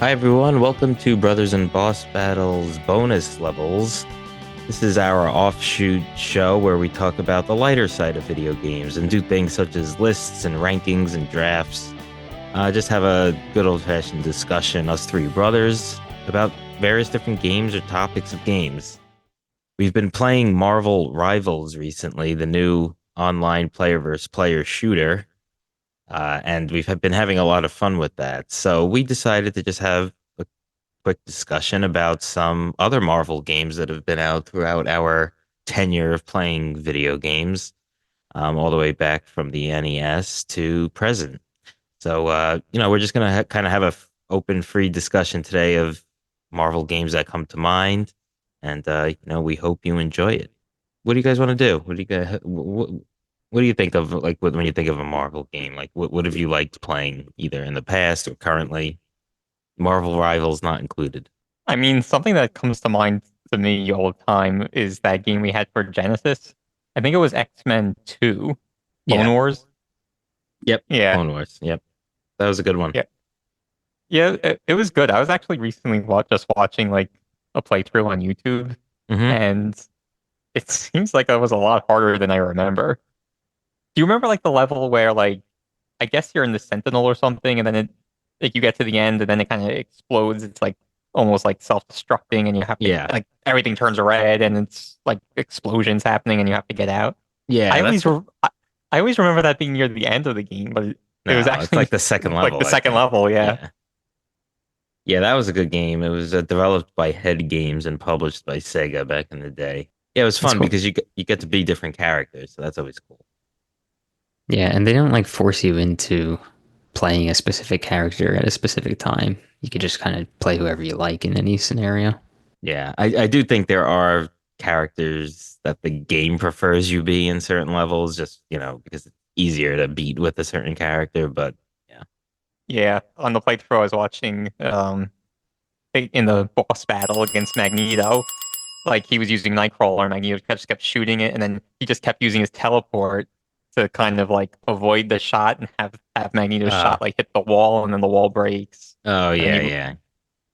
Hi everyone, welcome to Brothers and Boss Battles bonus levels. This is our offshoot show where we talk about the lighter side of video games and do things such as lists and rankings and drafts. Just have a good old-fashioned discussion, us three brothers, about various different games or topics of games. We've been playing Marvel Rivals recently, the new online player versus player shooter, and we've been having a lot of fun with that. So we decided to just have a quick discussion about some other Marvel games that have been out throughout our tenure of playing video games, all the way back from the NES to present. So, we're just gonna kind of have a open, free discussion today of Marvel games that come to mind, and we hope you enjoy it. What do you guys want to do? What do you guys? What do you think of when you think of a Marvel game? Like, what have you liked playing either in the past or currently? Marvel Rivals not included. I mean, something that comes to mind to me all the time is that game we had for Genesis. I think it was X-Men 2, Clone Yeah. Wars. Yep. Yeah, Clone Wars. Yep. That was a good one. yeah, yeah. It was good. I was actually recently just watching like a playthrough on YouTube, Hmm. and it seems like it was a lot harder than I remember. Do you remember like the level where like I guess you're in the Sentinel or something, and then you get to the end, and then it kind of explodes. It's like almost like self-destructing, and you have to Yeah. like everything turns red, and it's like explosions happening, and you have to get out. I Yeah. always re I always remember that being near the end of the game, but it was No, it's actually like the second like the level, I second think. level. Yeah, Yeah. Yeah, that was a good game. It was developed by Head Games and published by Sega back in the day. Yeah, it was That's fun cool. because you get to be different characters, so that's always cool. Yeah, and they don't like force you into playing a specific character at a specific time. You could just kind of play whoever you like in any scenario. Yeah, I do think there are characters that the game prefers you be in certain levels, just because it's easier to beat with a certain character. But yeah, yeah. On the playthrough, I was watching in the boss battle against Magneto. Like he was using Nightcrawler, and Magneto just kept shooting it, and then he just kept using his teleport to kind of like avoid the shot and have Magneto's uh, shot like hit the wall, and then the wall breaks, oh and yeah, yeah,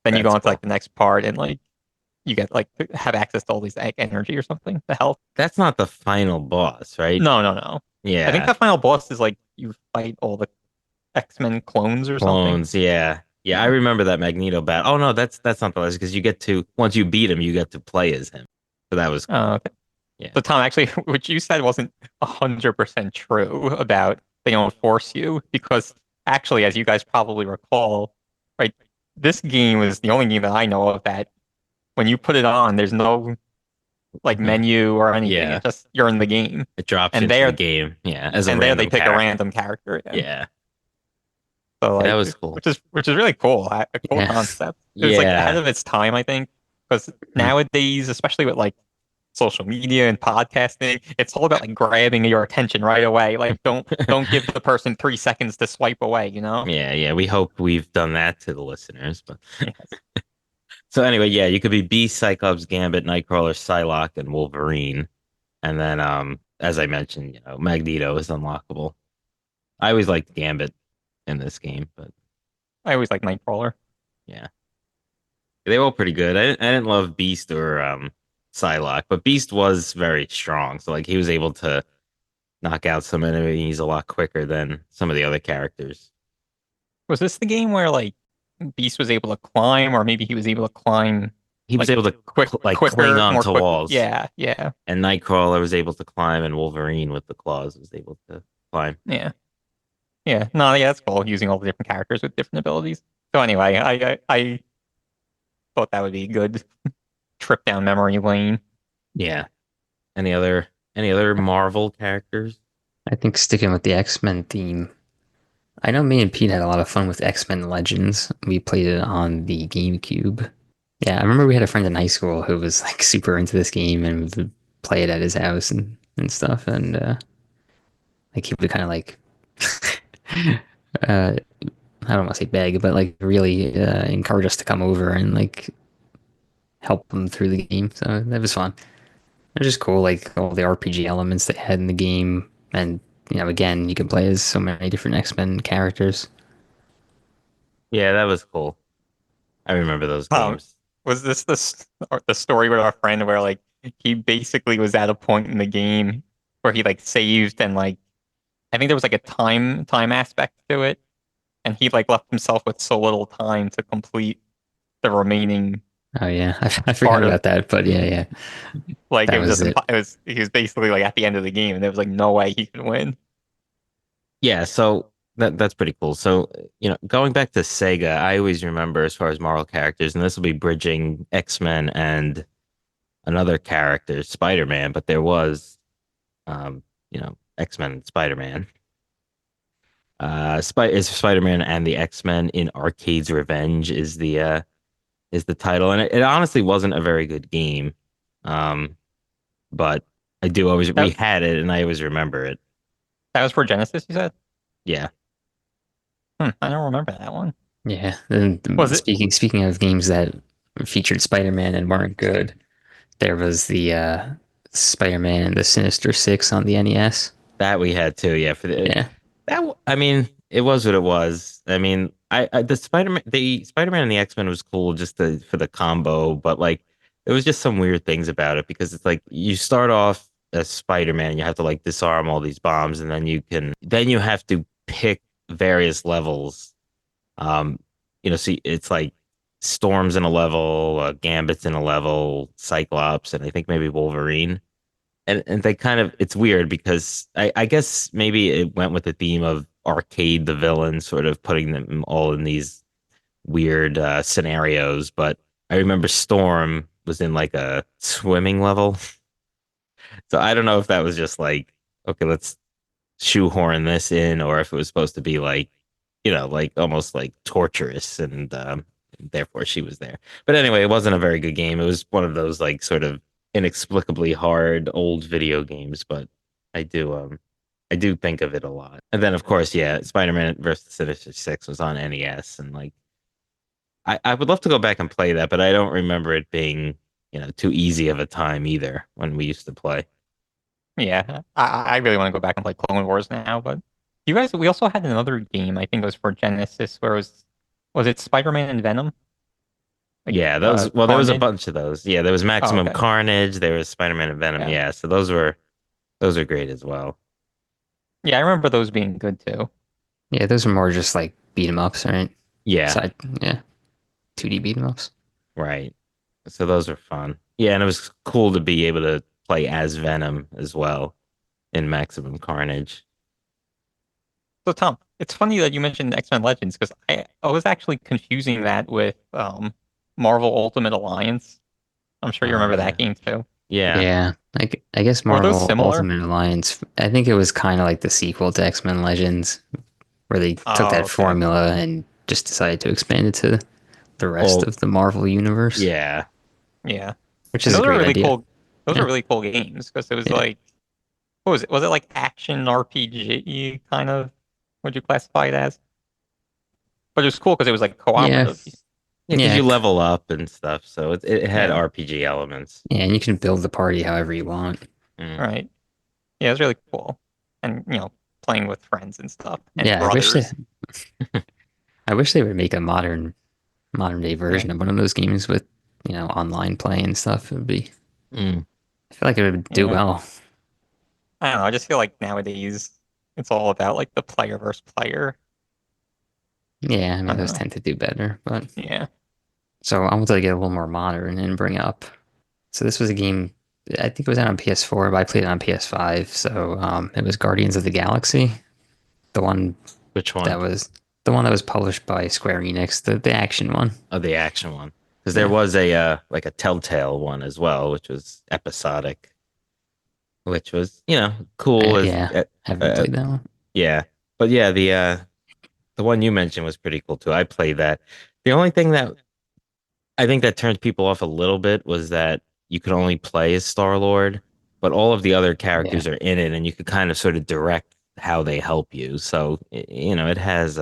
then you go that's on to like cool. the next part, and like you get like have access to all these energy or something, the health. That's not the final boss, right? No, no, no. I think Yeah, the final boss is like you fight all the X-Men clones or something. clones. Yeah, yeah, I Yeah. remember that Magneto battle. Oh no, that's not the last because you get to once you beat him, you get to play as him. So that was cool. Okay. Yeah. So Tom, actually, what you said wasn't 100% true about they don't force you because actually, as you guys probably recall, right, this game is the only game that I know of that when you put it on, there's no like menu or anything. Yeah, It's just you're in the game, it drops you and into the there game. Yeah, as a and there they random pick a character. random character. Yeah. Yeah, So yeah, that like, was cool. which is really cool, a cool Yeah. concept. It was like ahead Yeah. of its time, I think, because nowadays, especially with like social media and podcasting, it's all about like grabbing your attention right away. Like don't give the person 3 seconds to swipe away, you know? Yeah, yeah. We hope we've done that to the listeners. But Yes. so anyway, yeah, you could be Beast, Cyclops, Gambit, Nightcrawler, Psylocke, and Wolverine. And then as I mentioned, Magneto is unlockable. I always liked Gambit in this game, but I always like Nightcrawler. yeah. They were all pretty good. I didn't love Beast or Psylocke, but Beast was very strong. So like he was able to knock out some enemies a lot quicker than some of the other characters. Was this the game where like Beast was able to climb, or maybe he was able to climb He was like able to cling quicker, on more to quick? walls. Yeah, yeah, And Nightcrawler was able to climb, and Wolverine with the claws was able to climb. yeah, yeah. No, yeah, that's cool. Using all the different characters with different abilities. So anyway, I thought that would be a good trip down memory lane. Yeah. Any other Marvel characters? I think sticking with the X-Men theme. I know me and Pete had a lot of fun with X-Men Legends. We played it on the GameCube. Yeah, I remember we had a friend in high school who was like super into this game and we would play it at his house and stuff. And like he would kind of like I don't want to say beg, but like really encourage us to come over and like help them through the game. So that was fun. It was just cool, like all the RPG elements they had in the game, and again, you can play as so many different X-Men characters. Yeah, that was cool. I remember those Um, games. was this the story with our friend where like he basically was at a point in the game where he like saved and like I think there was like a time aspect to it, and he like left himself with so little time to complete the remaining Oh yeah, I forgot part of about that. But yeah, yeah, like it that was was just it. it was he was basically like at the end of the game, and there was like no way he could win. Yeah, so that's pretty cool. So, going back to Sega, I always remember as far as Marvel characters, and this will be bridging X-Men and another character, Spider-Man, but there was X-Men and Spider-Man. Is Spider-Man and the X-Men in Arcade's Revenge is the title, and it honestly wasn't a very good game. Um, but I do always we That had it, and I always remember it. that was for Genesis, you said? Yeah, I don't remember that one. Yeah. And Was it? speaking of games that featured Spider-Man and weren't good, there was the Spider-Man and the Sinister Six on the NES. that we had too. Yeah, Yeah. I mean, it was what it was. I mean, the Spider-Man and the X-Men was cool just for the combo, but like there was just some weird things about it because it's like you start off as Spider-Man, and you have to like disarm all these bombs, and then you have to pick various levels. Um, so it's like Storm's in a level, Gambit's in a level, Cyclops, and I think maybe Wolverine. And they kind of it's weird because I guess maybe it went with the theme of arcade the villain, sort of putting them all in these weird scenarios. But I remember Storm was in like a swimming level. So I don't know if that was just like, okay, let's shoehorn this in, or if it was supposed to be like, like almost like torturous, and therefore she was there. But anyway, it wasn't a very good game. It was one of those like sort of inexplicably hard old video games, but I do think of it a lot. And then of course, yeah, Spider-Man versus Sinister Six was on NES, and like I would love to go back and play that, but I don't remember it being, too easy of a time either when we used to play. Yeah, I really want to go back and play Clone Wars now, but you guys, we also had another game. I think it was for Genesis, where was it Spider-Man and Venom? Like Yeah, those well, there was a Carnage. bunch of those. Yeah, there was Oh, Maximum okay. Carnage, there was Spider-Man and Venom. Yeah, Yeah, so those are great as well. yeah, I remember those being good too. Yeah, those are more just like beat 'em ups, right? Yeah, Side, yeah, 2D beat 'em ups. right. So those are fun. Yeah, and it was cool to be able to play as Venom as well in Maximum Carnage. So Tom, it's funny that you mentioned X-Men Legends because I was actually confusing that with Marvel Ultimate Alliance. I'm sure you Oh remember yeah. that game too. Yeah. Yeah, I guess Were those Marvel similar? Ultimate Alliance. I think it was kind of like the sequel to X-Men Legends, where they took Oh, that okay. formula and just decided to expand it to the rest All of the Marvel universe, yeah. Yeah. which And is a those are great really idea. cool. Those are Yeah, really cool games because it was yeah, like, what was it? Was it like action RPG kind of? Would you classify it as? But it was cool because it was like yeah, cooperative. Yeah, because yeah, you level up and stuff. So it had Yeah. RPG elements. yeah. And you can build the party however you want. Mm. Right. Yeah, it was really cool. And playing with friends and stuff and Yeah, brothers. I wish they would make a modern day Yeah. version of one of those games with online play and stuff. It would be. Mm. I feel like it would do Yeah. well. I don't know. I just feel like nowadays it's all about like the player versus player. Yeah, I I mean don't those know. tend to do better, but Yeah. so I wanted to get a little more modern and bring up. So this was a game. I think it was out on PS4, but I played it on PS5. So it was Guardians of the Galaxy, the one Which that one? was the one that was published by Square Enix, the action one. Oh, the action one. Because there Yeah, was a like a Telltale one as well, which was episodic, which was, cool as yeah, haven't uh, played that one. yeah. But yeah, the one you mentioned was pretty cool too. I played that. The only thing that I think that turned people off a little bit was that you could only play as Star-Lord, but all of the other Yeah, characters are in it, and you could kind of sort of direct how they help you. So, it has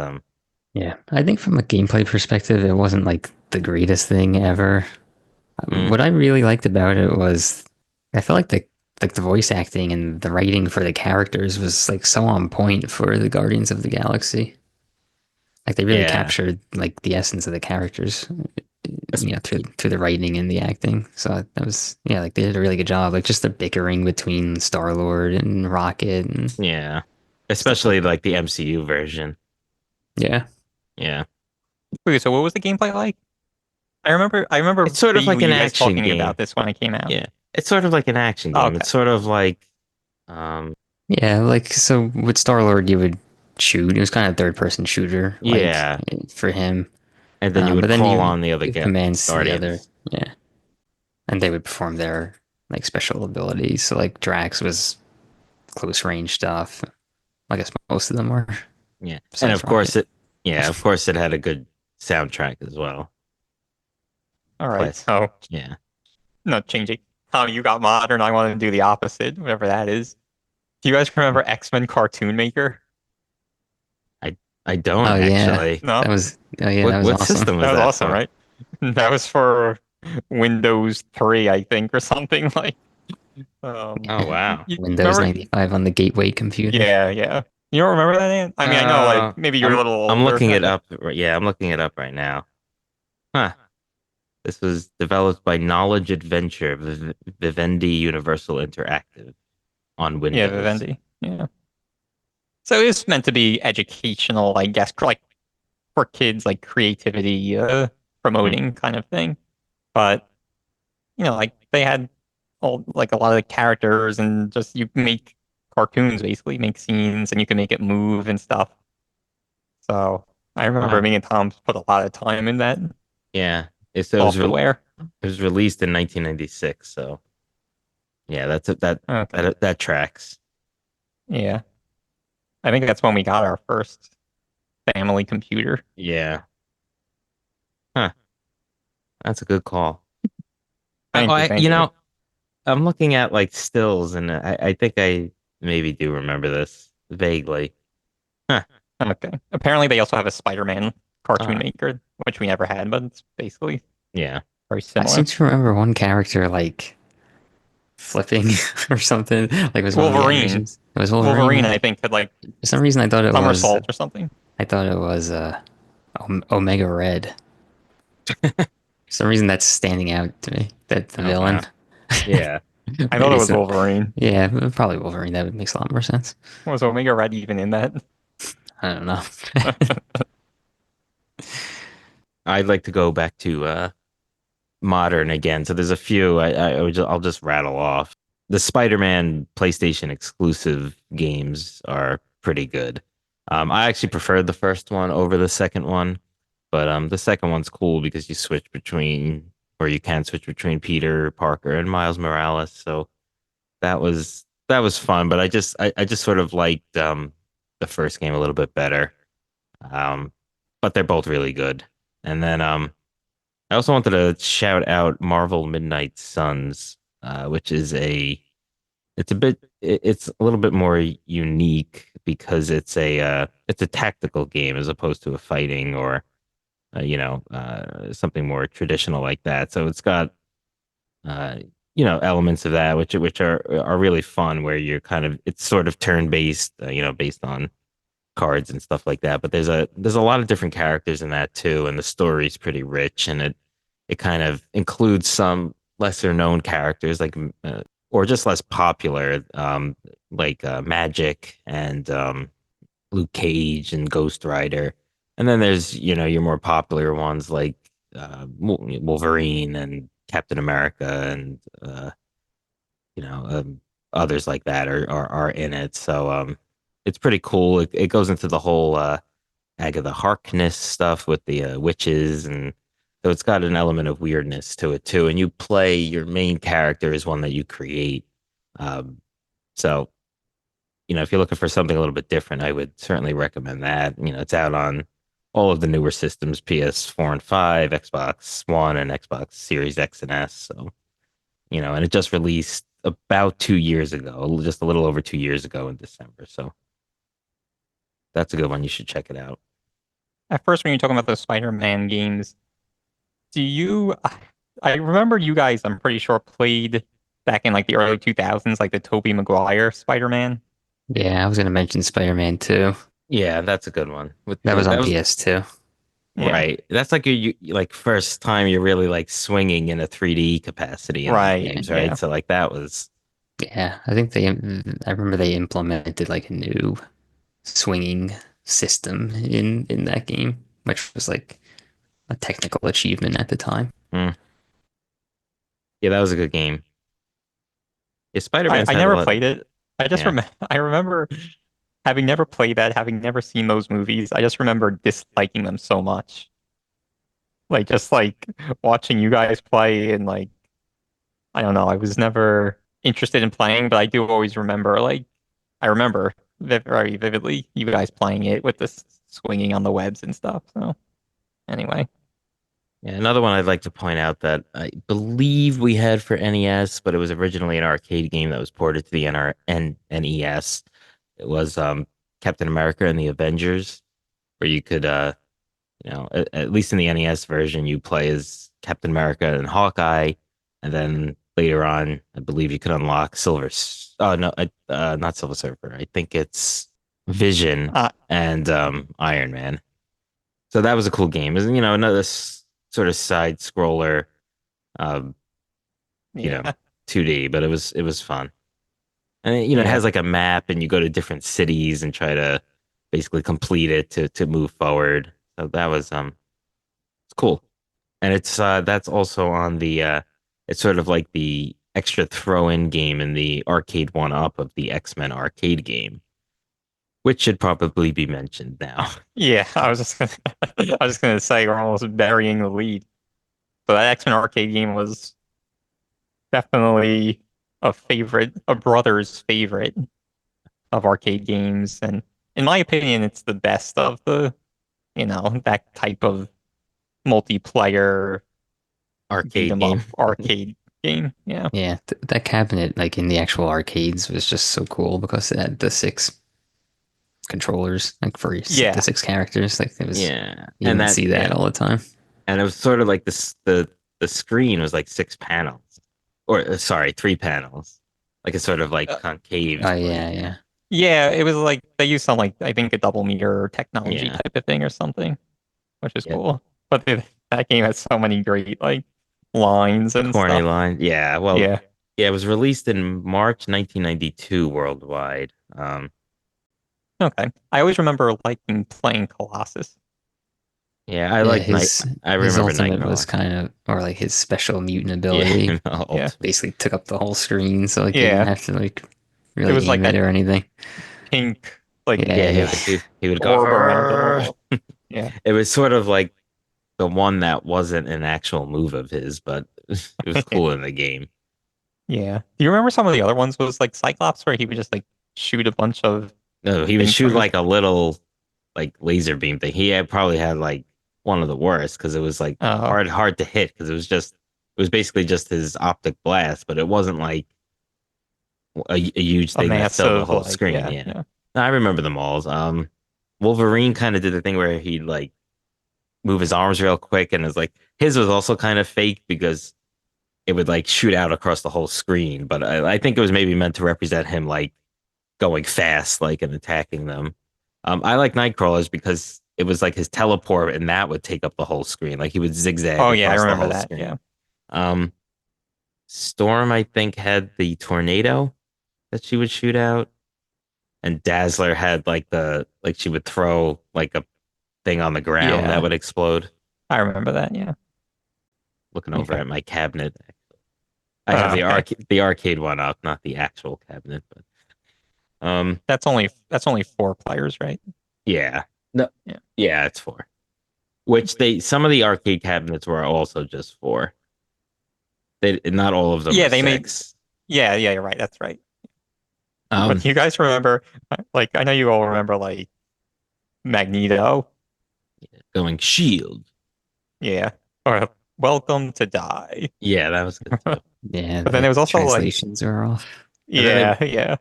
yeah. I think from a gameplay perspective, it wasn't like the greatest thing ever. mm, What I really liked about it was I felt like the voice acting and the writing for the characters was like so on point for the Guardians of the Galaxy. Like they really yeah. captured like the essence of the characters. through the writing and the acting. So that was like they did a really good job. Like just the bickering between Star-Lord and Rocket and Yeah. stuff like Especially that. like the MCU version. Yeah. Yeah. Wait, so what was the gameplay like? I remember It's sort of like vaguely an you guys action talking game. about this when it came out. Yeah. It's sort of like an action Oh, game. okay. It's sort of like um Yeah, like so with Star-Lord you would shoot. It was kind of a third-person shooter, like yeah. for him. And then you would But then call you on the other give commands to the other, Guardians. yeah, and they would perform their like special abilities. So like Drax was close range stuff. I guess most of them were, Yeah. And besides of Rocket. course it had a good soundtrack as well. All right. Class. So Yeah. not changing. How you got modern, I want to do the opposite, whatever that is. Do you guys remember X-Men Cartoon Maker? I I don't Oh yeah, actually. No? that was What awesome. system That was was that awesome, for? right? That was for Windows 3, I think, or something like. Oh wow. You Windows remember? 95 on the gateway computer. Yeah, yeah. You don't remember that, Ian? I mean, I know, like maybe you're a little I'm older, looking I it guess. up. Yeah, I'm looking it up right now. Huh. This was developed by Knowledge Adventure, Vivendi Universal Interactive on Yeah, Windows. Vivendi. Yeah. So it's meant to be educational, I guess, like for kids, like creativity, Hmm. promoting kind of thing. But like they had all like a lot of the characters and just you make cartoons basically, make scenes and you can make it move and stuff. So I remember Wow. me and Tom put a lot of time in that Yeah. It software. was released in 1996, so yeah, Okay. that tracks. Yeah. I think that's when we got our first family computer. Yeah. Huh. That's a good call. Thank you, thank you. I'm looking at like stills, and I think I maybe do remember this vaguely. Huh. Okay. Apparently they also have a Spider-Man cartoon Uh, maker, which we never had, but it's basically yeah. very I seem similar. to remember one character like flipping or something. Like it was one of the Wolverine. animations. It was Wolverine. Wolverine, Yeah. I think, could like For some reason, somersault or something. I thought it was Omega Red. For some reason, that's standing out to me. That the Oh villain. wow. Yeah. I thought Maybe it it's was not. Wolverine. Yeah, probably Wolverine. That would make a lot more sense. Was Omega Red even in that? I don't know. I'd like to go back to modern again. So there's a few I'll just rattle off. The Spider-Man PlayStation exclusive games are pretty good. I actually preferred the first one over the second one, but the second one's cool because you switch between, or you can switch between Peter Parker and Miles Morales. So that was fun, but I just sort of liked the first game a little bit better. Um, but they're both really good. And then I also wanted to shout out Marvel Midnight Suns, which is it's a little bit more unique because it's a tactical game as opposed to a fighting or something more traditional like that. So it's got uh, elements of that which are really fun where you're kind of it's sort of turn based, based on cards and stuff like that. But there's a lot of different characters in that too, and the story's pretty rich, and it kind of includes some lesser known characters like or just less popular, like Magic and Luke Cage and Ghost Rider, and then there's your more popular ones like Wolverine and Captain America and you know um, others like that are in it. So it's pretty cool. It goes into the whole Agatha Harkness stuff with the witches, and so it's got an element of weirdness to it too. And you play your main character is one that you create. Um, so if you're looking for something a little bit different, I would certainly recommend that. It's out on all of the newer systems: PS4 and 5, Xbox One, and Xbox Series X and S. So and it just released about 2 years ago, just a little over 2 years ago in December. So that's a good one. You should check it out. At first, when you're talking about those Spider-Man games, do you? I remember you guys. I'm pretty sure played back in like the early 2000s, like the Tobey Maguire Spider-Man. Yeah, I was gonna mention Spider-Man 2. Yeah, that's a good one. With That the was on that was PS2. Yeah. Right. That's like like first time you're really like swinging in a 3D capacity in the Right. Yeah, games, right? Yeah. So like that was yeah. I think I remember they implemented like a new swinging system in that game, which was like a technical achievement at the time. mm, yeah, that was a good game. Yeah, I, Spider-Man's I had a never lot. played it. I just Yeah. remember I remember having never played that, having never seen those movies. I just remember disliking them so much. Like just like watching you guys play and like I don't know, I was never interested in playing, but I do always remember like I remember very vividly you guys playing it with the swinging on the webs and stuff. So anyway, Yeah, another one I'd like to point out that I believe we had for NES, but it was originally an arcade game that was ported to the NES. It was Captain America and the Avengers, where you could at least in the NES version, you play as Captain America and Hawkeye, and then later on, I believe you could unlock Oh no, not Silver Surfer. I think it's Vision uh, and Iron Man. So that was a cool game. It was, another sort of side scroller, um, you know, yeah, 2D, but it was fun. And it yeah, has like a map, and you go to different cities and try to basically complete it to move forward. So that was it's cool. And that's also on the it's sort of like the extra throw-in game in the arcade one-up of the X-Men arcade game, which should probably be mentioned now. yeah. I was just gonna, I was just gonna say we're almost burying the lead. So that X-Men arcade game was definitely a favorite, a brother's favorite of arcade games, and in my opinion, it's the best of the, that type of multiplayer beat Arcade 'em up game. arcade game. Yeah, Yeah, that cabinet, like in the actual arcades, was just so cool because it had the six controllers, like for the yeah, six characters. Like it was, Yeah. you And didn't that see that yeah. all the time. And it was sort of like this the screen was like six panels. Or sorry, three panels. Like a sort of like uh, concave Oh split, yeah, yeah. yeah, yeah. It was like they used some like I think a double mirror technology Yeah. type of thing or something, which is Yeah. cool. But that game has so many great like lines and Corny stuff. line. Yeah. Well, Yeah. yeah, it was released in March 1992 worldwide. Okay. I always remember liking playing Colossus. Yeah, I yeah. like Night. I His remember ultimate was Nightcrawler. kind of, or like his special mutant Yeah, ability, Yeah. ultimate. basically took up the whole screen, so like you didn't Yeah. have to like It really was like aim it that or anything. pink like Yeah, Yeah, he, yeah, he would go. orb around it "Arr!" almost. Yeah. It was sort of like the one that wasn't an actual move of his, but it was cool in the game. Yeah. Do you remember some of the other ones was like Cyclops where he would just like shoot a bunch of No, he would things shoot from his like a little like laser beam thing. Probably had like one of the worst because it was like uh hard to hit because it was basically just his optic blast, but it wasn't like a huge a thing that filled the massive whole like screen. yeah, Yeah, yeah. I remember them all. Wolverine kind of did the thing where he'd like move his arms real quick, and it's like his was also kind of fake because it would like shoot out across the whole screen. But I think it was maybe meant to represent him like going fast, like and attacking them. I like Nightcrawlers because it was like his teleport, and that would take up the whole screen. Like he would zigzag Oh yeah, I across the remember whole that. screen. Yeah. Um, Storm, I think, had the tornado that she would shoot out, and Dazzler had like she would throw like a thing on the ground that Yeah. would explode. I remember that. Yeah. Looking over Okay. at my cabinet, I have Okay. the arcade one up, not the actual cabinet, but That's only four players, right? yeah, no, Yeah. yeah, it's four. Which they some of the arcade cabinets were also just four. They not all of them were Yeah, they made six. yeah, yeah, you're right. That's right. Um, But you guys remember like I know you all remember like Magneto. Going Shield. Yeah. Or Welcome to Die. Yeah, that was good too. yeah. But then The there was also like translations are off. And then yeah, yeah.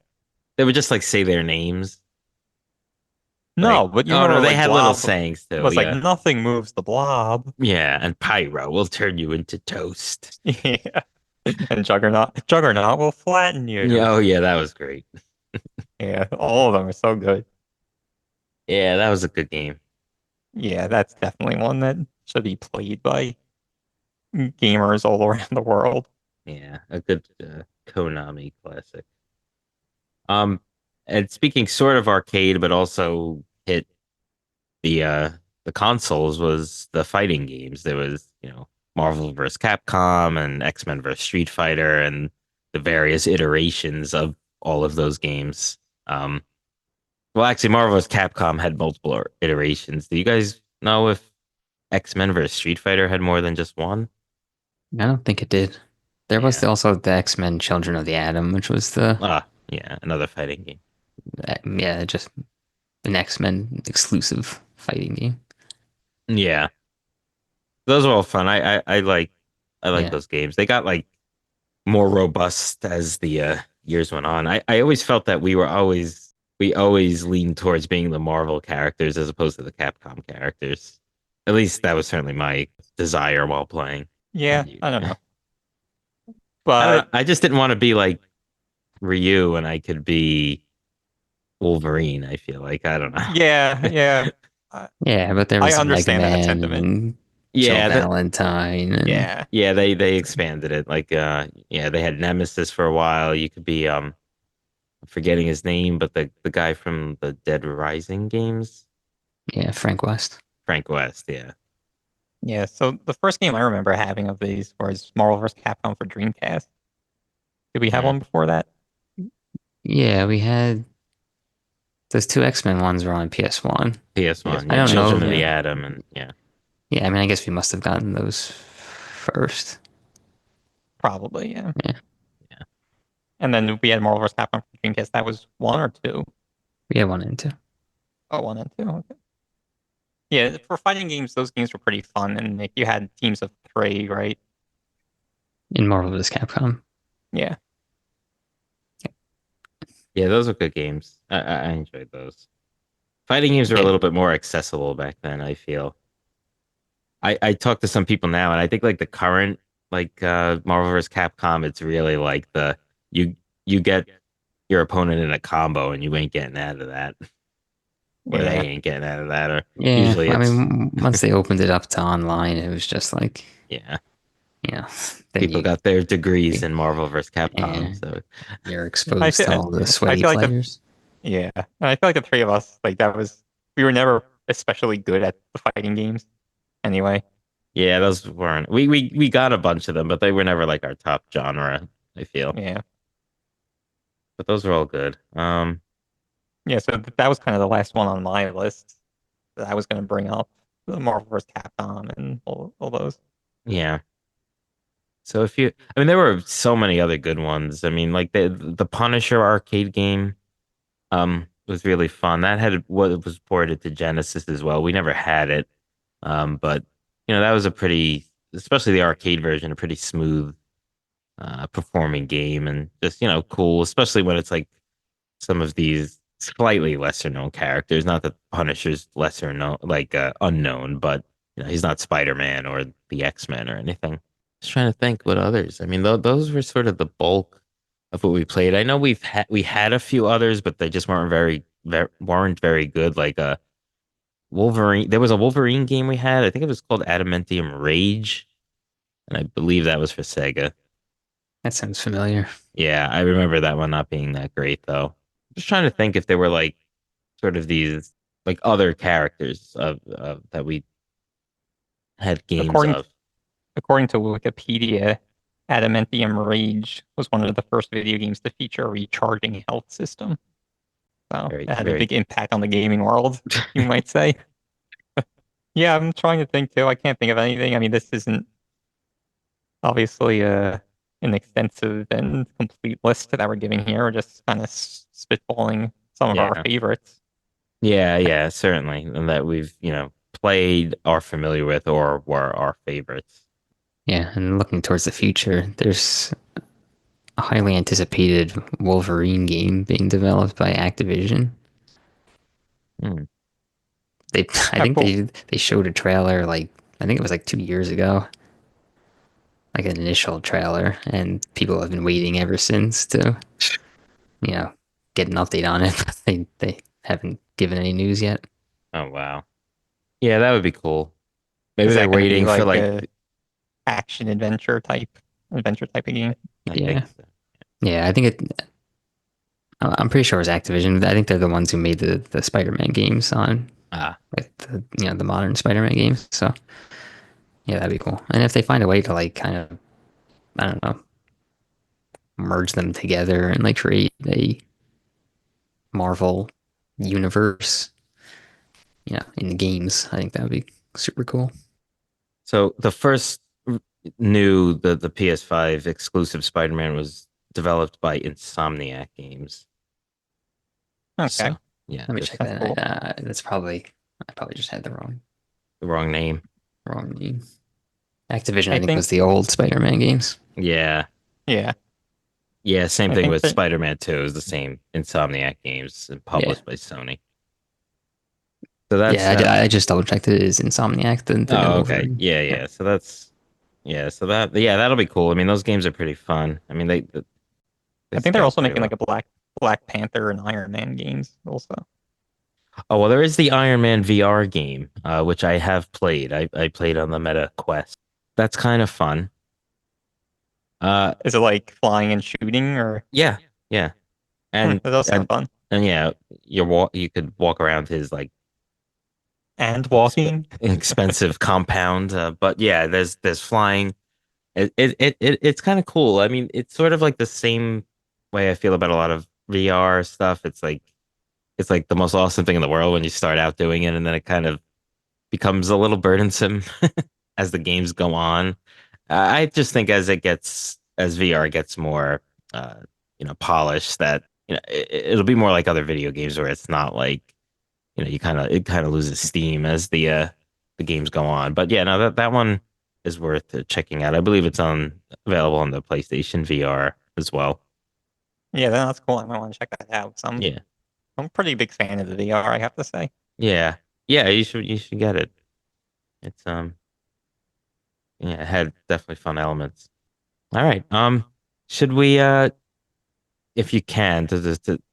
they would just like say their names. Like, No, but you oh no, remember they like had little Blob sayings too. was like Yeah, nothing moves the Blob. yeah, and Pyro will turn you into toast. Yeah. And Juggernaut will flatten you. Yeah, oh yeah, that was great. Yeah, all of them are so good. Yeah, that was a good game. Yeah, that's definitely one that should be played by gamers all around the world. Yeah, a good Konami classic. Um, and speaking sort of arcade, but also hit the uh the consoles was the fighting games. There was, Marvel vs. Capcom and X-Men vs. Street Fighter and the various iterations of all of those games. Um, well, actually, Marvel vs. Capcom had multiple iterations. Do you guys know if X-Men vs. Street Fighter had more than just one? I don't think it did. There was Yeah. also the X-Men Children of the Atom, which was Yeah, another fighting game. yeah, just an X-Men exclusive fighting game. Yeah, those are all fun. I like Yeah. those games. They got like more robust as the years went on. I always felt that we always leaned towards being the Marvel characters as opposed to the Capcom characters. At least that was certainly my desire while playing. Yeah, I don't know. I don't know. But I just didn't want to be like Ryu and I could be Wolverine. I feel like I don't yeah, know. yeah. I, Yeah, but there I was Mega understand that Man sentiment. and Joe Yeah, Valentine and Yeah. yeah, they expanded it. Like yeah, they had Nemesis for a while. You could be I'm forgetting his name, but the guy from the Dead Rising games, yeah, Frank West. Frank West, yeah. Yeah, so the first game I remember having of these was Marvel vs. Capcom for Dreamcast. Did we have Mm. one before that? Yeah, we had those two X-Men ones were on PS1. Yes, PS1, I yeah, don't know. Children of yeah. the Atom and yeah. Yeah, I mean, I guess we must have gotten those first. Probably, yeah. Yeah, Yeah. And then we had Marvel vs. Capcom for Dreamcast. That was one or two? we had one and two. Oh, one and two. Okay. Yeah, for fighting games, those games were pretty fun, and like, you had teams of three, right? In Marvel vs. Capcom. Yeah, Yeah, those were good games. I enjoyed those. Fighting games were a Yeah, little bit more accessible back then, I feel. I talk to some people now and I think like the current like Marvel vs. Capcom, it's really like you you get your opponent in a combo and you ain't getting out of that. Or they yeah. ain't getting out of that. Or yeah. usually I it's mean, once they opened it up to online, it was just like, yeah. you know, then People got their degrees you, in Marvel vs. Capcom. yeah, So you're I exposed feel, to all the I sweaty feel like the players. yeah, and I feel like the three of us, like that was, we were never especially good at the fighting games. Anyway, yeah, those weren't we got a bunch of them, but they were never like our top genre, I feel. yeah, But those were all good. yeah. So that was kind of the last one on my list that I was going to bring up, the Marvel vs. Capcom and all those. Yeah. So I mean, there were so many other good ones. I mean, like the Punisher arcade game, was really fun. That had what was ported to Genesis as well. We never had it, but that was a pretty, especially the arcade version, a pretty smooth, performing game, and just cool, especially when it's like some of these slightly lesser known characters. Not that Punisher's lesser known, like unknown, but he's not Spider Man or the X Men or anything. Just trying to think what others. I mean, those were sort of the bulk of what we played. I know we had a few others, but they just weren't very good. Like Wolverine. There was a Wolverine game we had. I think it was called Adamantium Rage, and I believe that was for Sega. That sounds familiar. Yeah, I remember that one not being that great though. Just trying to think if there were like sort of these like other characters of that we had games According of. according to Wikipedia, Adamantium Rage was one of the first video games to feature a recharging health system. So Very, it had a very. big impact on the gaming world, you might say. Yeah, I'm trying to think too. I can't think of anything. I mean, this isn't obviously an extensive and complete list that we're giving here. We're just kind of spitballing some of our Yeah. favorites. Yeah, yeah, certainly. And that we've, played, are familiar with, or were our favorites. Yeah, and looking towards the future, there's a highly anticipated Wolverine game being developed by Activision. Hmm. I think Apple, they showed a trailer like I think it was like 2 years ago, like an initial trailer, and people have been waiting ever since to you know get an update on it. But they haven't given any news yet. Oh, wow. Yeah, that would be cool. Maybe Is they're that going to be waiting for like like a action adventure type of game? I think Yeah. so. Yeah, I think I'm pretty sure it was Activision. I think they're the ones who made the Spider-Man games on Ah, like the modern Spider-Man games. So yeah, that'd be cool. And if they find a way to like kind of, I don't know, merge them together and like create a Marvel universe, in the games, I think that would be super cool. so the first the PS5 exclusive Spider-Man was developed by Insomniac Games. Okay, So yeah, Let me check just that's that. cool. I probably just had the the wrong name. wrong name. Activision, I I think, think, was the old Spider-Man games. Yeah. yeah, Yeah, same I thing think with that Spider-Man 2 is the same Insomniac Games and Yeah, published by Sony. So yeah. I just double checked. It is Insomniac, the new oh, okay. Wolverine. Yeah, Yeah, yeah. So that's yeah, so that'll be cool. I mean, those games are pretty fun. I mean, they I think they're scale also pretty making well. like a Black Panther and Iron Man games also. Oh, well, there is the Iron Man VR game, which I have played. I played on the Meta Quest. That's kind of fun. Uh, Is it like flying and shooting or? yeah, yeah. And That does sound and fun. and yeah, you could walk around his like And walking. expensive compound. But yeah, there's flying. It's kind of cool. I mean, it's sort of like the same way I feel about a lot of VR stuff. It's like the most awesome thing in the world when you start out doing it, and then it kind of becomes a little burdensome as the games go on. I just think as VR gets more polished, that it'll be more like other video games where it's not like it kind of loses steam as the games go on. But yeah, no, that one is worth checking out. I believe it's on available on the PlayStation VR as well. Yeah, that's cool. I might want to check that out. Yeah, I'm a pretty big fan of the VR, I have to say. yeah, yeah. You should get it. It's yeah, it had definitely fun elements. All right. Should we if you can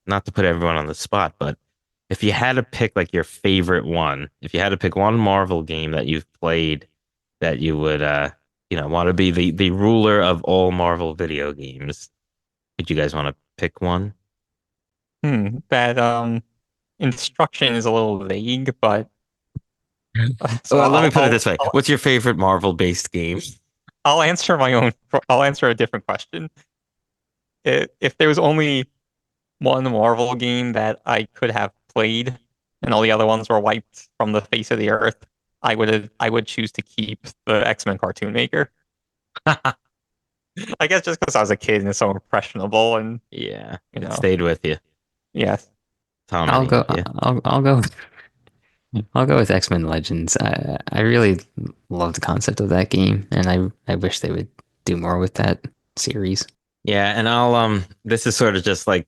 not to put everyone on the spot, but if you had to pick like your favorite one, if you had to pick one Marvel game that you've played that you would want to be the ruler of all Marvel video games, would you guys want to pick one? That instruction is a little vague, but so Well, let me put it this way. What's your favorite Marvel-based game? I'll answer my own. I'll answer a different question. If there was only one Marvel game that I could have played, and all the other ones were wiped from the face of the earth, I would choose to keep the X-Men cartoon maker. I guess just because I was a kid and it's so impressionable, and Yeah, you it know, stayed with you. yes, Tom, I'll any go. yeah. I'll go. I'll go with X-Men Legends. I really love the concept of that game, and I wish they would do more with that series. Yeah, and I'll this is sort of just like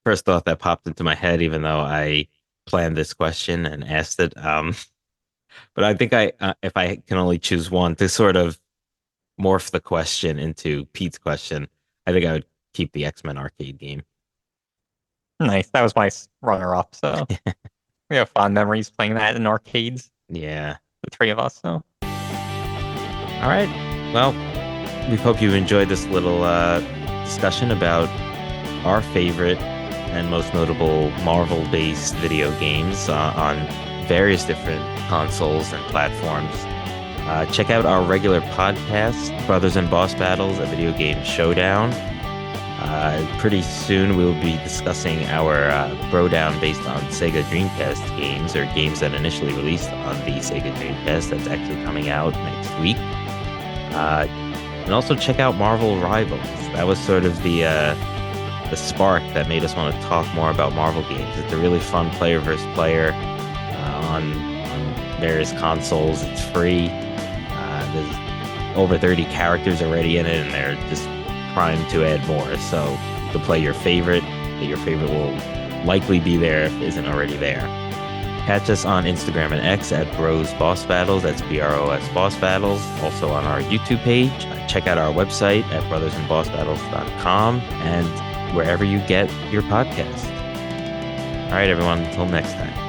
first thought that popped into my head, even though I planned this question and asked it. But I think if I can only choose one to sort of morph the question into Pete's question, I think I would keep the X-Men arcade game. nice. That was my runner-up. So we have fond memories playing that in arcades, Yeah. the three of us. So All right. Well, we hope you enjoyed this little discussion about our favorite and most notable Marvel-based video games on various different consoles and platforms. Check out our regular podcast, Brothers and Boss Battles, a video game showdown. Pretty soon we'll be discussing our Throwdown based on Sega Dreamcast games, or games that initially released on the Sega Dreamcast. That's actually coming out next week. And also check out Marvel Rivals. That was sort of the spark that made us want to talk more about Marvel games. It's a really fun player versus player on various consoles. It's free. There's over 30 characters already in it, and they're just primed to add more. So you can play your favorite. Your favorite will likely be there if it isn't already there. Catch us on Instagram and X at Bros Boss Battles. That's BROS Boss Battles. Also on our YouTube page. Check out our website at brothersandbossbattles.com and wherever you get your podcast. All right, everyone. Until next time.